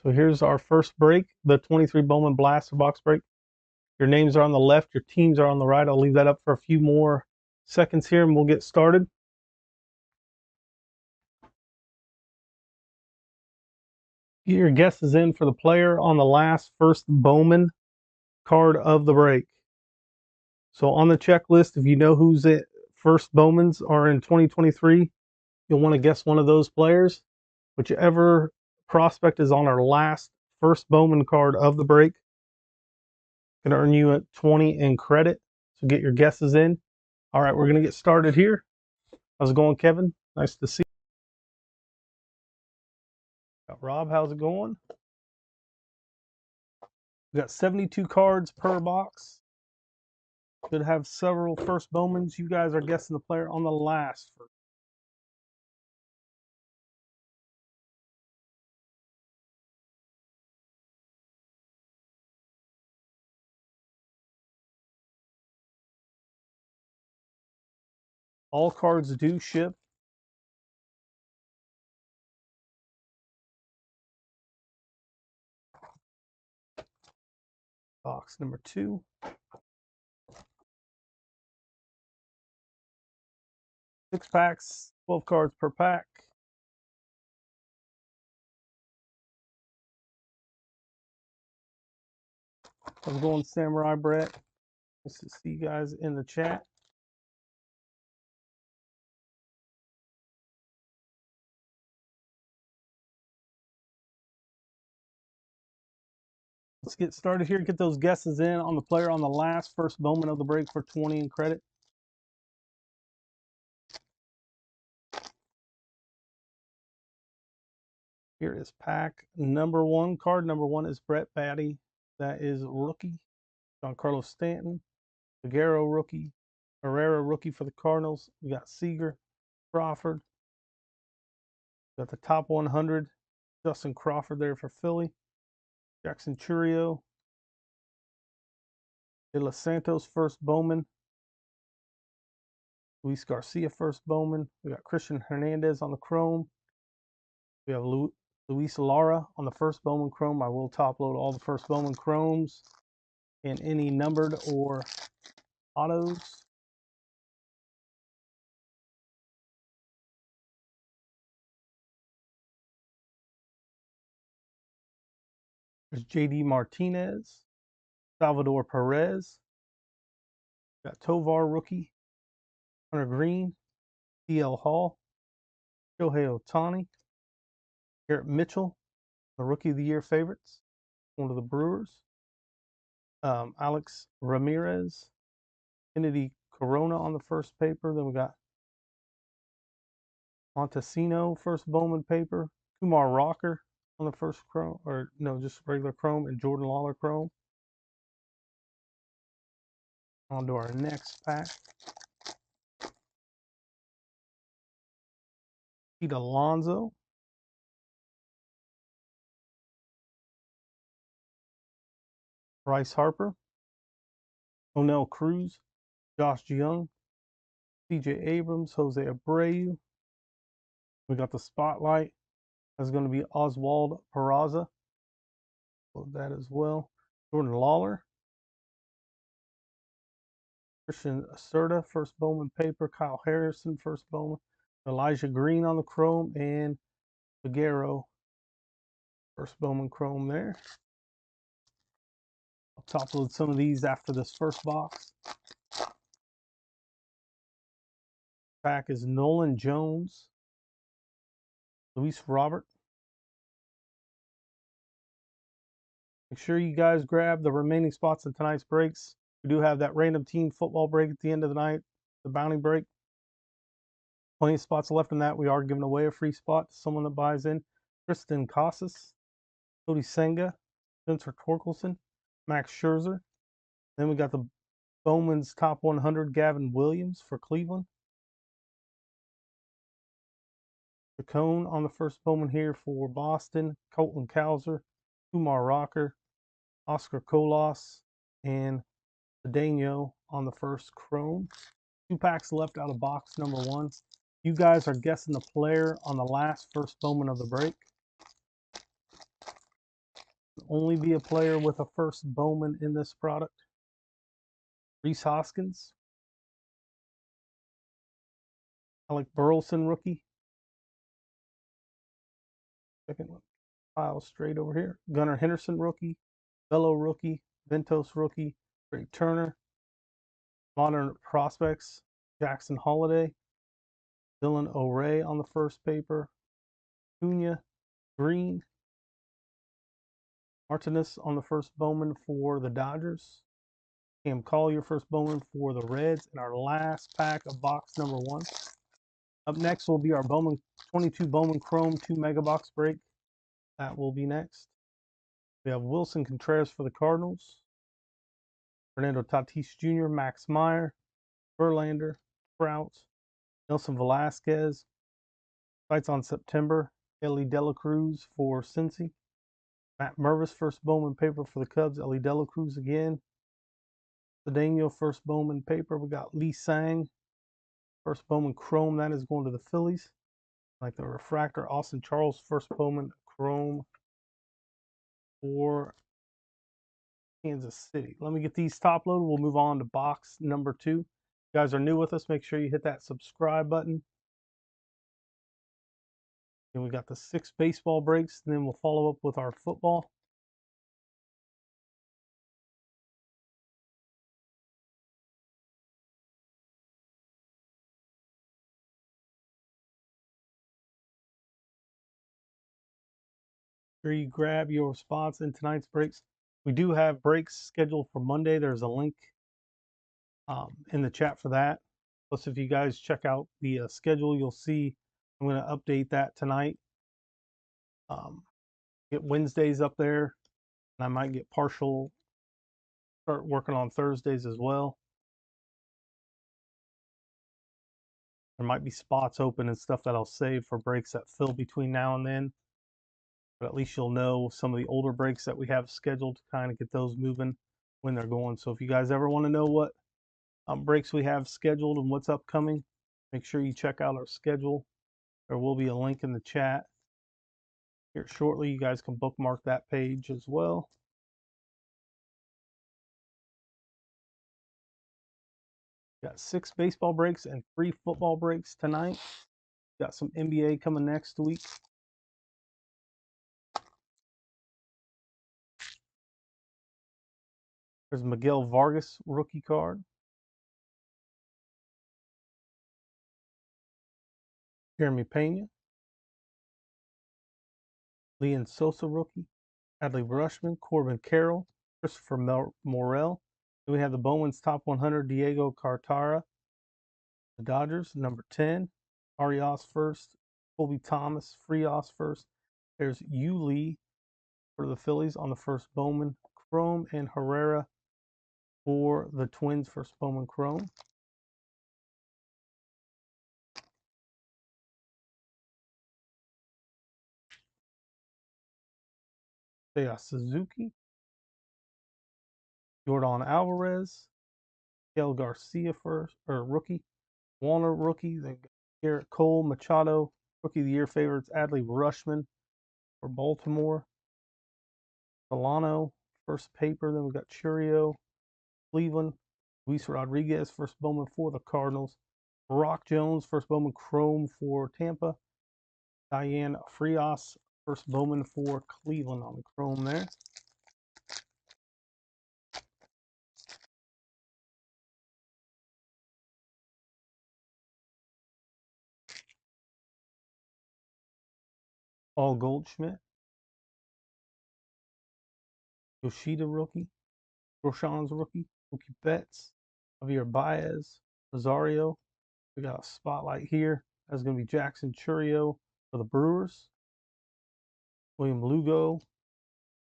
So here's our first break, the 23 Bowman Blaster box break. Your names are on the left, your teams are on the right. I'll leave that up for a few more seconds here and we'll get started. Get your guesses in for the player on the first Bowman card of the break. So on the checklist, if you know who's it, first Bowmans are in 2023, you'll want to guess one of those players. Whichever prospect is on our first Bowman card of the break, going to earn you at 20 in credit. So get your guesses in. All right, we're going to get started here. How's it going, Kevin? Nice to see you. Got Rob, how's it going? We got 72 cards per box. Should have several first Bowmans. You guys are guessing the player on the last first. All cards do ship. Box number 2. 6 packs, 12 cards per pack. How's it going, Samurai Brett? Nice to see you guys in the chat. Let's get started here. Get those guesses in on the player on the first Bowman of the break for 20 in credit. Here is pack number 1. Card number 1 is Brett Batty. That is rookie. Giancarlo Stanton. Figueroa rookie. Herrera rookie for the Cardinals. We got Seager. Crawford. We got the top 100. Justin Crawford there for Philly. Jackson Churio. De Los Santos first Bowman. Luis Garcia first Bowman. We got Christian Hernandez on the chrome. We have Luis Lara on the first Bowman chrome. I will top load all the first Bowman chromes and any numbered or autos. There's JD Martinez, Salvador Perez. Got Tovar rookie, Hunter Green, DL Hall, Shohei Ohtani, Garrett Mitchell, the Rookie of the Year favorites, one of the Brewers. Alex Ramirez, Kennedy Corona on the first paper. Then we got Montesino, first Bowman paper. Kumar Rocker on the first chrome, or no, just regular chrome, and Jordan Lawler chrome. On to our next pack. Pete Alonso. Bryce Harper. Onel Cruz. Josh Young. CJ Abrams. Jose Abreu. We got the spotlight. That's going to be Oswald Peraza. Load that as well. Jordan Lawler. Christian Acerta, first Bowman paper. Kyle Harrison, first Bowman. Elijah Green on the chrome. And Figueroa, first Bowman chrome there. I'll top load some of these after this first box. Pack is Nolan Jones. Luis Robert. Make sure you guys grab the remaining spots in tonight's breaks. We do have that random team football break at the end of the night, the bounty break. Plenty of spots left in that. We are giving away a free spot to someone that buys in. Tristan Casas, Cody Senga, Spencer Torkelson, Max Scherzer. Then we got the Bowman's top 100, Gavin Williams for Cleveland. Chacon on the first Bowman here for Boston. Colton Cowser, Kumar Rocker, Oscar Colas, and Cedeno on the first chrome. 2 packs left out of box number 1. You guys are guessing the player on the first Bowman of the break. only be a player with a first Bowman in this product. Reese Hoskins. Alec Burleson rookie. Second one. File straight over here. Gunnar Henderson rookie. Bello rookie. Ventos rookie. Trey Turner. Modern prospects. Jackson Holiday. Dylan O'Ray on the first paper. Cunha. Green. Martinez on the first Bowman for the Dodgers. Cam Collier first Bowman for the Reds. And our last pack of box number 1. Up next will be our Bowman 22 Bowman Chrome 2 mega box break. That will be next. We have Wilson Contreras for the Cardinals. Fernando Tatis Jr., Max Meyer, Verlander, Trout, Nelson Velasquez. Fights on September. Ellie Dela Cruz for Cincy. Matt Mervis first Bowman paper for the Cubs. Ellie Dela Cruz again. Cedeno first Bowman paper. We got Lee Sang first Bowman Chrome. That is going to the Phillies. Like the refractor. Austin Charles first Bowman Chrome for Kansas City. Let me get these top loaded. We'll move on to box number 2. If you guys are new with us, make sure you hit that subscribe button. And we got the 6 baseball breaks, and then we'll follow up with our football. Sure you grab your spots in tonight's breaks. We do have breaks scheduled for Monday. There's a link in the chat for that. Plus, if you guys check out the schedule, you'll see I'm going to update that tonight. Get Wednesdays up there, and I might get partial, start working on Thursdays as well. There might be spots open and stuff that I'll save for breaks that fill between now and then. But at least you'll know some of the older breaks that we have scheduled to kind of get those moving when they're going. So if you guys ever want to know what breaks we have scheduled and what's upcoming, make sure you check out our schedule. There will be a link in the chat here shortly. You guys can bookmark that page as well. Got 6 baseball breaks and 3 football breaks tonight. Got some NBA coming next week. There's Miguel Vargas rookie card. Jeremy Pena. Leon Sosa rookie. Adley Rushman, Corbin Carroll, Christopher Morel. Then we have the Bowman's top 100, Diego Cartara. The Dodgers, number 10. Arias first. Colby Thomas, Frias first. There's Yu Lee for the Phillies on the first Bowman Chrome, and Herrera for the Twins first Bowman Chrome. Seiya Suzuki, Jordan Alvarez, Miguel Garcia first, or rookie. Warner rookie. Then Garrett Cole, Machado, rookie of the year favorites. Adley Rushman for Baltimore. Solano, first paper. Then we got Churio, Cleveland. Luis Rodriguez, first Bowman for the Cardinals. Rock Jones, first Bowman Chrome for Tampa. Diane Frias, first Bowman for Cleveland on the Chrome there. Paul Goldschmidt. Yoshida rookie. Roshan's rookie. Mookie Betts. Javier Baez. Rosario. We got a spotlight here. That's going to be Jackson Churio for the Brewers. William Lugo.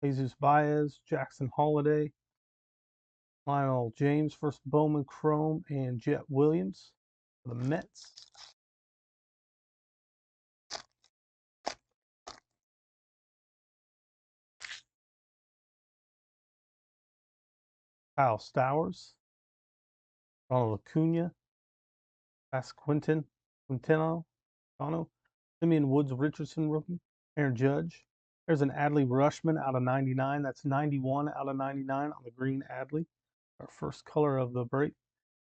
Jesus Baez. Jackson Holiday. Lionel James, first Bowman Chrome, and Jet Williams for the Mets. Kyle Stowers. Ronald Acuna. Quintino. Simeon Woods Richardson rookie. Aaron Judge. There's an Adley Rushman out of 99. That's 91 out of 99 on the green Adley, our first color of the break.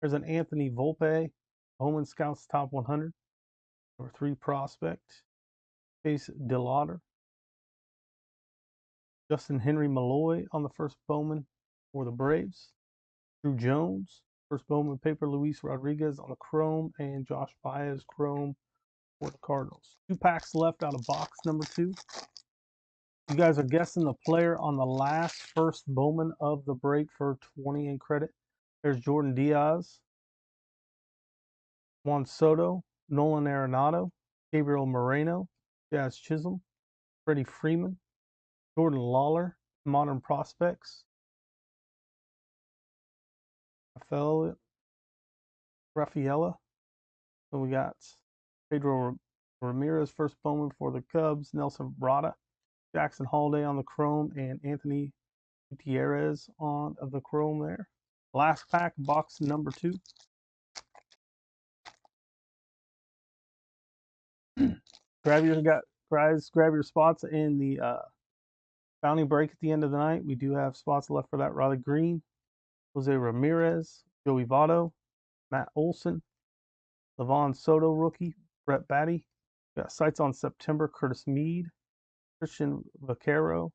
There's an Anthony Volpe, Bowman Scouts Top 100, number 3 prospect. Chase DeLauder. Justin Henry Malloy on the first Bowman for the Braves. Drew Jones, first Bowman paper. Luis Rodriguez on the chrome, and Josh Baez chrome for the Cardinals. 2 packs left out of box number 2. You guys are guessing the player on the last first Bowman of the break for 20 in credit. There's Jordan Diaz, Juan Soto, Nolan Arenado, Gabriel Moreno, Jazz Chisholm, Freddie Freeman, Jordan Lawler, Modern Prospects, Rafaela. So we got Pedro Ramirez, first Bowman for the Cubs, Nelson Rada, Jackson Holiday on the chrome, and Anthony Gutierrez on the chrome there. Last pack, box number 2. grab your spots in the bounty break at the end of the night. We do have spots left for that. Riley Green, Jose Ramirez, Joey Votto, Matt Olson, Levon Soto rookie, Brett Batty. Got sights on September, Curtis Mead, Christian Vaquero,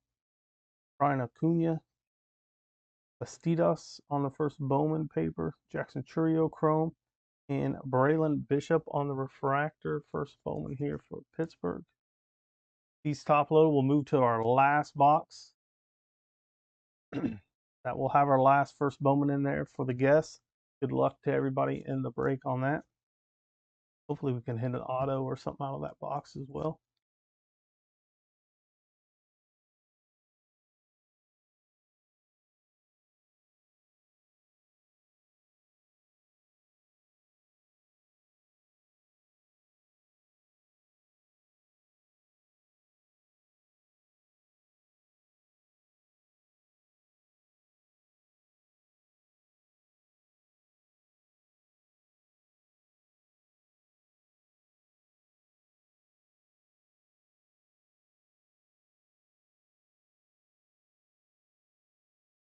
Brian Acuna, Bastidas on the first Bowman paper, Jackson Churio chrome, and Braylon Bishop on the refractor, first Bowman here for Pittsburgh. These top load will move to our last box. That will have our last first Bowman in there for the guests. Good luck to everybody in the break on that. Hopefully we can hit an auto or something out of that box as well.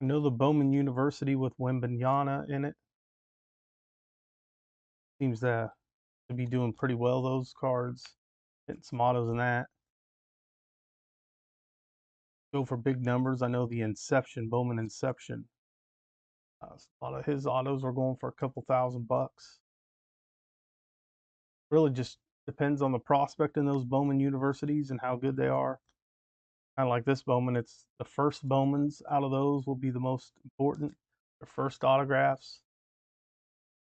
I know the Bowman University with Wembanyama in it seems to be doing pretty well. Those cards, hitting some autos in that. Go for big numbers. I know the Inception, Bowman Inception. A lot of his autos are going for a couple $1,000. Really just depends on the prospect in those Bowman universities and how good they are. Kind of like this Bowman, it's the first Bowmans out of those will be the most important. Their first autographs.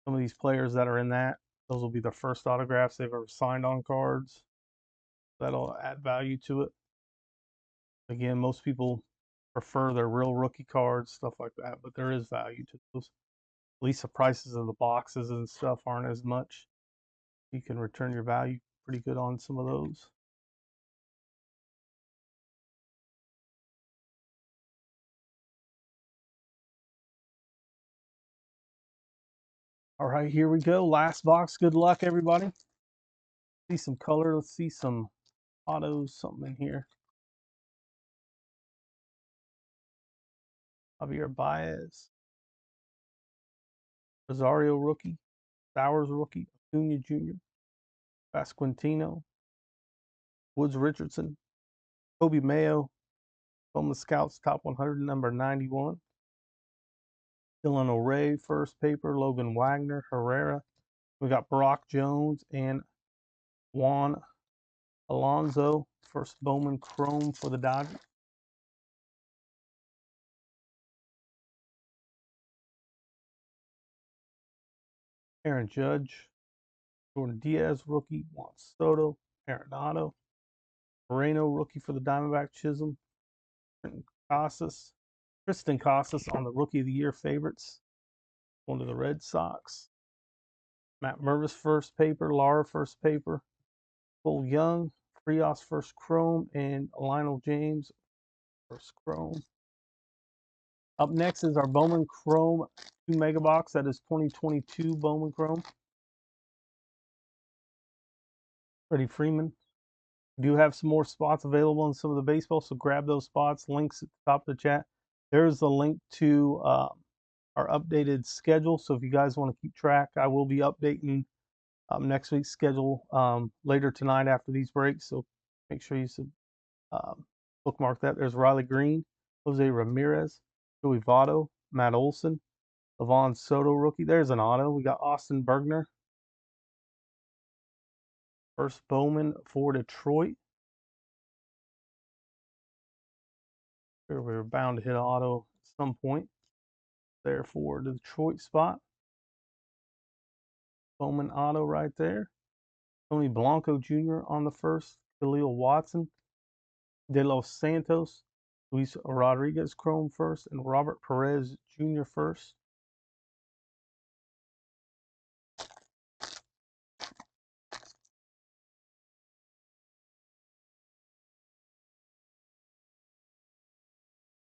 Some of these players that are in that, those will be the first autographs they've ever signed on cards. That'll add value to it. Again, most people prefer their real rookie cards, stuff like that, but there is value to those. At least the prices of the boxes and stuff aren't as much. You can return your value pretty good on some of those. All right, here we go. Last box. Good luck, everybody. See some color. Let's see some autos, something in here. Javier Baez. Rosario rookie. Bowers rookie. Acuna Jr. Pasquantino. Woods Richardson. Kobe Mayo. Bowman Scouts Top 100, number 91. Dylan O'Ray, first paper. Logan Wagner. Herrera. We got Brock Jones and Juan Alonso, first Bowman chrome for the Dodgers. Aaron Judge, Jordan Diaz rookie, Juan Soto, Arenado, Moreno rookie for the Diamondback, Chisholm, Tristan Casas on the Rookie of the Year favorites, going to the Red Sox. Matt Mervis first paper, Lara first paper, Cole Young, Frias first chrome, and Lionel James first chrome. Up next is our Bowman Chrome 2 mega box. That is 2022 Bowman Chrome. Freddie Freeman, We do have some more spots available in some of the baseball, so grab those spots. Links at the top of the chat. There's the link to our updated schedule. So if you guys want to keep track, I will be updating next week's schedule later tonight after these breaks. So make sure you bookmark that. There's Riley Green, Jose Ramirez, Joey Votto, Matt Olson, Levon Soto rookie. There's an auto. We got Austin Bergner, first Bowman for Detroit. We were bound to hit auto at some point. There for the Detroit spot. Bowman auto right there. Tony Blanco Jr. on the first. Khalil Watson, De Los Santos, Luis Rodriguez Chrome first, and Robert Perez Jr. first.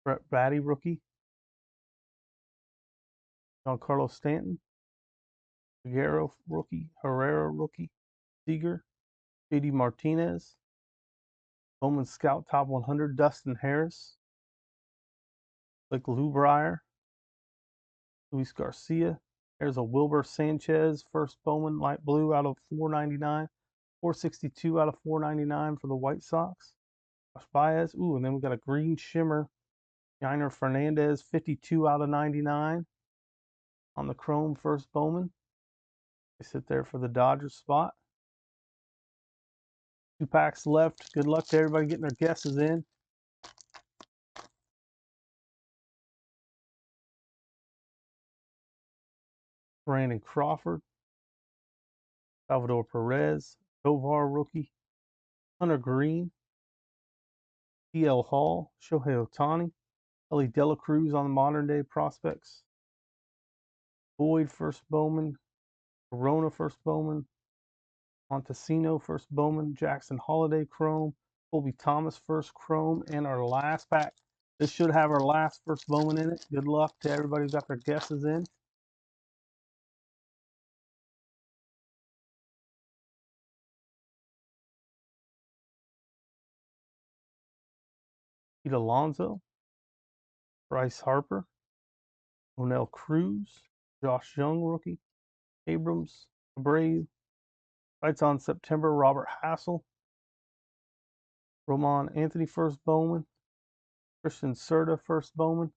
Brett Batty rookie. Giancarlo Stanton. Figueroa rookie. Herrera rookie. Seager. JD Martinez. Bowman Scout Top 100. Dustin Harris. Blake Lubreyer. Luis Garcia. There's a Wilbur Sanchez first Bowman light blue out of 499. 462 out of 499 for the White Sox. Josh Baez. Ooh, and then we got a green shimmer. Yainer Fernandez, 52 out of 99 on the Chrome first Bowman. They sit there for the Dodgers spot. 2 packs left. Good luck to everybody getting their guesses in. Brandon Crawford, Salvador Perez, Tovar rookie, Hunter Green, DL Hall, Shohei Ohtani, Ellie Dela Cruz on the modern day prospects, Boyd first Bowman, Corona first Bowman, Montesino first Bowman, Jackson Holiday Chrome, Colby Thomas first Chrome, and our last pack. This should have our last first Bowman in it. Good luck to everybody who got their guesses in. Pete Alonso, Bryce Harper, Onel Cruz, Josh Young rookie, Abrams, Abreu, Fights on September, Robert Hassel, Roman Anthony first Bowman, Christian Serta first Bowman,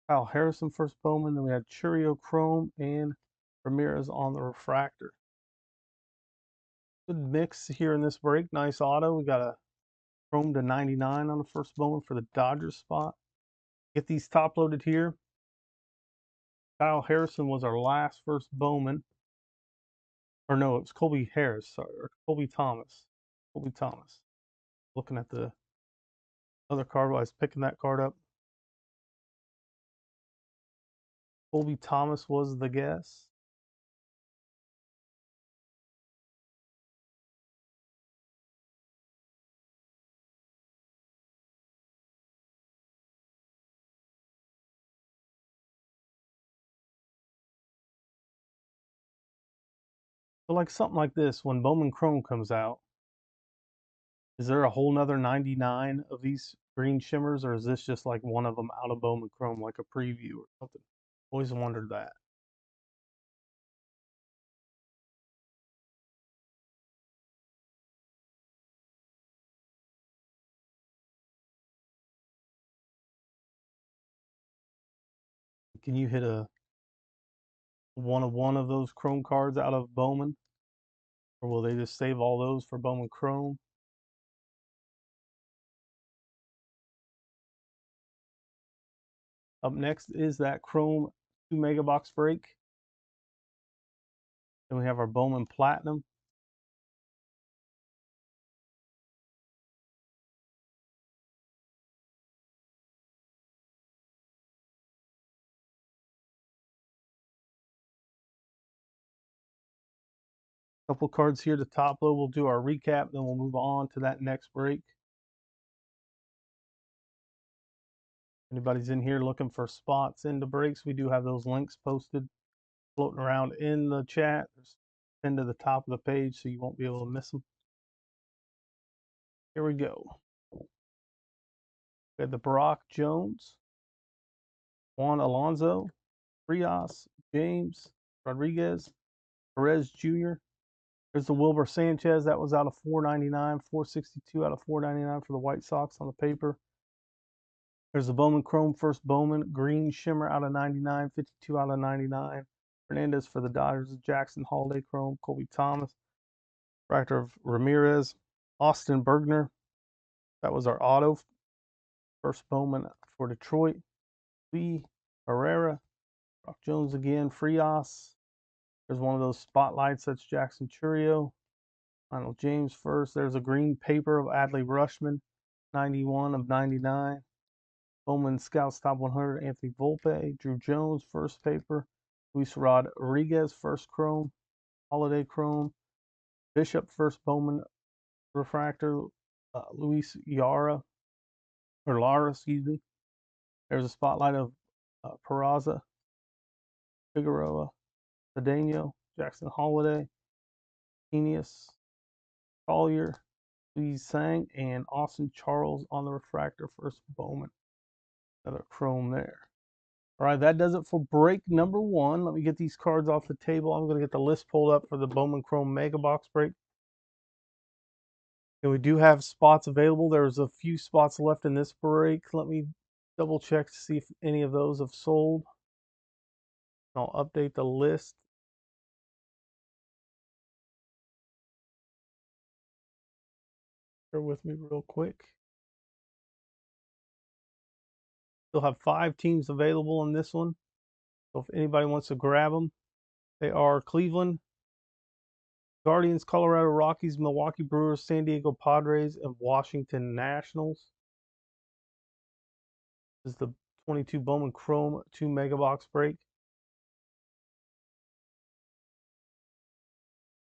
Kyle Harrison first Bowman. Then we had Churio Chrome and Ramirez on the refractor. Good mix here in this break. Nice auto. We got a Chrome to 99 on the first Bowman for the Dodgers spot. Get these top loaded here. Kyle Harrison was our last first Bowman. Or no, it was Colby Harris, sorry, or Colby Thomas. Colby Thomas. Looking at the other card while I was picking that card up. Colby Thomas was the guess. So like something like this, when Bowman Chrome comes out, is there a whole nother 99 of these green shimmers, or is this just like one of them out of Bowman Chrome, like a preview or something? Always wondered that. Can you hit a one of those Chrome cards out of Bowman? Or will they just save all those for Bowman Chrome? Up next is that Chrome 2 mega box break. Then we have our Bowman Platinum. Couple cards here to top load. We'll do our recap, then we'll move on to that next break. Anybody's in here looking for spots into breaks, we do have those links posted, floating around in the chat. There's pinned to the top of the page, so you won't be able to miss them. Here we go. We have the Brock Jones, Juan Alonso, Frias, James, Rodriguez, Perez Jr. There's the Wilbur Sanchez. That was out of 499, 462 out of 499 for the White Sox on the paper. There's the Bowman Chrome, first Bowman, Green Shimmer out of 99, 52 out of 99. Fernandez for the Dodgers, Jackson Holiday Chrome, Colby Thomas, refractor of Ramirez, Austin Bergner. That was our auto, first Bowman for Detroit. Lee Herrera, Brock Jones again, Frias. There's one of those spotlights. That's Jackson Churio. Lionel James first. There's a green paper of Adley Rushman, 91 of 99. Bowman Scouts Top 100, Anthony Volpe. Drew Jones, first paper. Luis Rodriguez, first chrome. Holiday chrome. Bishop, first Bowman refractor. Luis Lara, excuse me. There's a spotlight of Peraza, Figueroa, Cedeno, Jackson Holiday, Genius, Collier, Lee Sang, and Austin Charles on the refractor, first Bowman. Another chrome there. All right, that does it for break number 1. Let me get these cards off the table. I'm going to get the list pulled up for the Bowman Chrome Mega Box break. And we do have spots available. There's a few spots left in this break. Let me double check to see if any of those have sold. I'll update the list. Bear with me real quick. Still have 5 teams available in this one. So if anybody wants to grab them, they are Cleveland, Guardians, Colorado Rockies, Milwaukee Brewers, San Diego Padres, and Washington Nationals. This is the 22 Bowman Chrome 2 Mega Box break.